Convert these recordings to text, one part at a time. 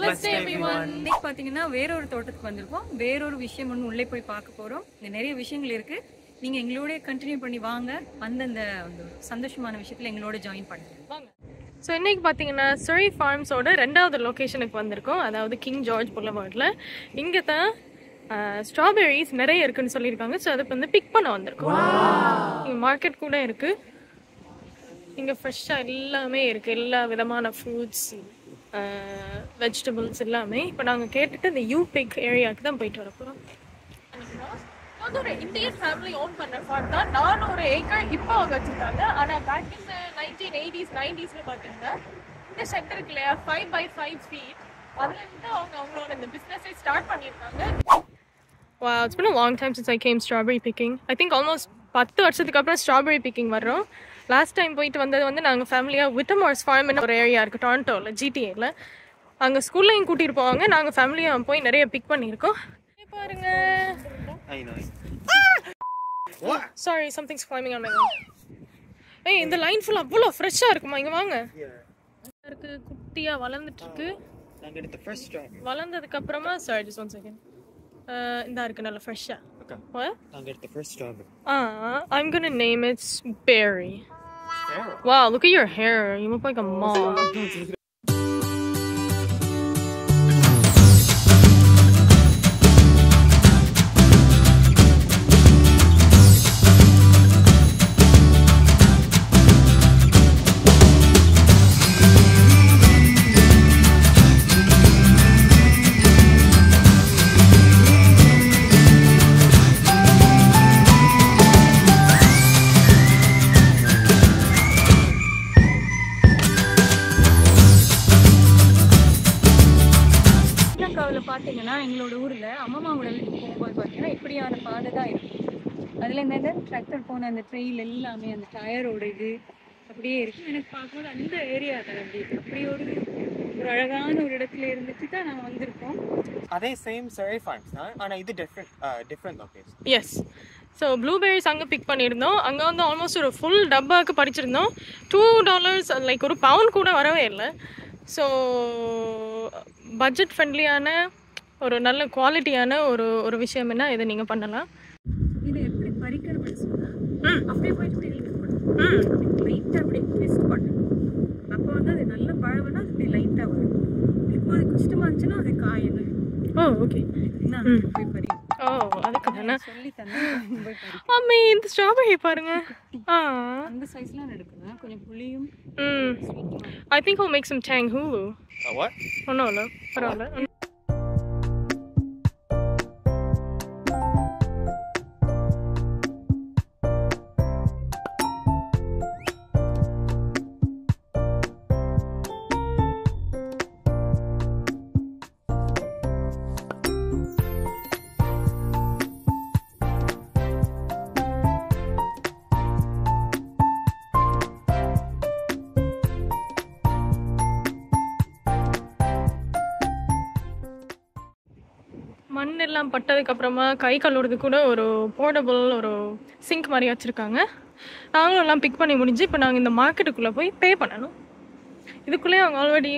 Blessed day everyone. இன்னைக்கு பாத்தீங்கன்னா வேற ஒரு தோட்டத்துக்கு வந்திருக்கோம். வேற ஒரு விஷயம் ஒன்று உள்ளே போய் பார்க்க போறோம். இங்க நிறைய விஷயங்கள் இருக்கு. நீங்க எங்களோட கண்டினியூ பண்ணி வாங்க. அந்த சந்தோஷமான விஷயத்துல எங்களோட ஜாயின் பண்ணுங்க. வாங்க. ஸோ இன்னைக்கு பார்த்தீங்கன்னா Surrey Farmsோட 2வது லொக்கேஷனுக்கு வந்திருக்கோம். அதாவது கிங் ஜார்ஜ் புலவார்டில். இங்கே தான் ஸ்ட்ராபெரிஸ் நிறைய இருக்குன்னு சொல்லியிருக்காங்க. ஸோ அதுக்கு வந்து பிக் பண்ண வந்திருக்கோம். இங்கே மார்க்கெட் கூட இருக்கு. இங்கே ஃப்ரெஷ்ஷாக எல்லாமே இருக்குது. எல்லா விதமான ஃப்ரூட்ஸ் வெஜிடபிள்ஸ் எல்லாமே. இப்போ நாங்கள் கேட்டுட்டு இந்த யூபிக் ஏரியாவுக்கு தான் போயிட்டு வர போகிறோம். அது ஒரு இந்தியன் ஃபேமிலி ஓன் பண்ண ஃபார்ம் தான். 400 ஏக்கர் இப்போ அவங்க வச்சுருக்காங்க. ஆனால் பேக் இந்த 1980s 90s பார்த்தீங்கன்னா இந்த செக்டர் இருக்கு இல்லையா 5x5 feet அதுலேருந்து அவங்களோட இந்த பிஸ்னஸை ஸ்டார்ட் பண்ணியிருக்காங்க. Wow, it's been a long time since I came strawberry picking. I think almost 10 வருஷத்துக்கு அப்புறம் ஸ்ட்ராபெரி பிக்கிங் வர்றோம். லாஸ்ட் டைம் போயிட்டு வந்தது வந்து நாங்கள் ஃபேமிலியாக விட்டமார்ஸ் ஃபார்ம்னு ஒரு ஏரியா இருக்குது டொரண்டோவில் ஜிடிஏல. அங்கே ஸ்கூல்லையும் கூட்டிகிட்டு போவாங்க. நாங்கள் ஃபேமிலியாக போய் நிறைய பிக் பண்ணியிருக்கோம். பாருங்க. Sorry, something's climbing on my leg. ஏய் இந்த லைன் ஃபுல் அவ்வளோ ஃப்ரெஷ்ஷாக இருக்குமா? இங்கே வாங்க. இருக்கு குட்டியாக வளர்ந்துட்டு இருக்கு. வளர்ந்ததுக்கு அப்புறமா sorry just one second. இந்த இருக்கு நல்ல ஃப்ரெஷ்ஷாக. What? I'll get the first strawberry. I'm gonna name it Berry. Wow, look at your hair. You look like a mom. பார்த்தீங்கன்னா எங்களோட ஊரில் அம்மாவோட வீட்டுக்கு போகும்போது பார்த்தீங்கன்னா இப்படியான பாதை தான் இருக்கும். அதில் இந்த டிராக்டர் போன அந்த ட்ரெயில் எல்லாமே அந்த டயரோட இது அப்படியே இருக்குது. எனக்கு பார்க்கும்போது அந்த ஏரியா தான் அப்படி ஒரு அழகான ஒரு இடத்துல இருந்துட்டு தான் நாங்கள் வந்திருக்கோம். அதே சேம் Surrey Farms தான், ஆனால் இது different location. Yes. So blueberries அங்கே பிக் பண்ணியிருந்தோம். அங்கே வந்து ஆல்மோஸ்ட் ஒரு ஃபுல் டப்பாவுக்கு படிச்சிருந்தோம். $2 லைக் ஒரு பவுண்ட் கூட வரவே இல்லை. ஸோ பட்ஜெட் ஃப்ரெண்ட்லியான ஒரு நல்ல குவாலிட்டியான ஒரு விஷயம் என்ன இதை நீங்கள் பண்ணலாம். இது எப்படி பறிக்கிறது அப்படியே போயிட்டு லைட்டாக அப்படியே ட்விஸ்ட் பண்ணணும். அப்போ வந்து அது நல்ல பழம்னா அது இப்படி லைட்டாக வரும். இப்போ அது கஷ்டமாக இருந்துச்சுன்னா அது காயணும். ஓ ஓகே. போய் பறி. ஓ அதுக்கு தானே சொல்லி தந்தேன். அம்மே இந்த ஸ்ட்ராபெரி பாருங்க. அந்த சைஸ்லாம் எடுக்கணும். கொஞ்சம் புளியும். I think we'll make some tang hulu. What? Oh no, பரவாயில்ல. மண் எல்லாம் பட்டதுக்கு அப்புறமா கை கழுவுறது கூட ஒரு போர்டபுள் ஒரு சிங்க் மாதிரி வச்சுருக்காங்க. நாங்களும் எல்லாம் பிக் பண்ணி முடிஞ்சு இப்போ நாங்கள் இந்த மார்க்கெட்டுக்குள்ளே போய் பே பண்ணணும். இதுக்குள்ளேயே அவங்க ஆல்ரெடி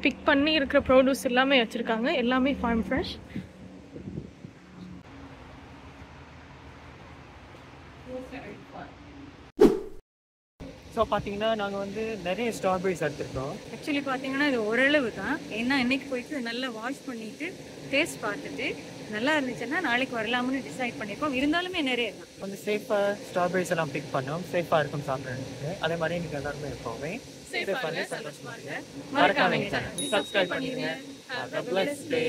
பிக் பண்ணி இருக்கிற ப்ரோடியூஸ் எல்லாமே வச்சுருக்காங்க. எல்லாமே ஃபார்ம் ஃப்ரெஷ். ஸோ பார்த்தீங்கன்னா நாங்கள் வந்து நிறைய ஸ்ட்ராபெரிஸ் எடுத்துருக்கோம். ஆக்சுவலி பார்த்தீங்கன்னா இது ஓரளவு தான். ஏன்னா இன்னைக்கு போயிட்டு நல்லா வாஷ் பண்ணிட்டு டேஸ்ட் பார்த்துட்டு நல்லா இருந்துச்சுன்னா நாளைக்கு வரலாம்னு டிசைட் பண்ணியிருக்கோம். இருந்தாலுமே நிறைய வந்து சேஃபாக ஸ்ட்ராபெரிஸ் எல்லாம் பிக் பண்ணோம். சேஃபாக இருக்கும் சாப்பிட்றதுக்கு. அதே மாதிரி எனக்கு எல்லாருமே எப்போவுமே சேஃபாக சந்தோஷமாக மறக்காம சப்ஸ்கிரைப் பண்ணிடுங்க. Have a blessed day.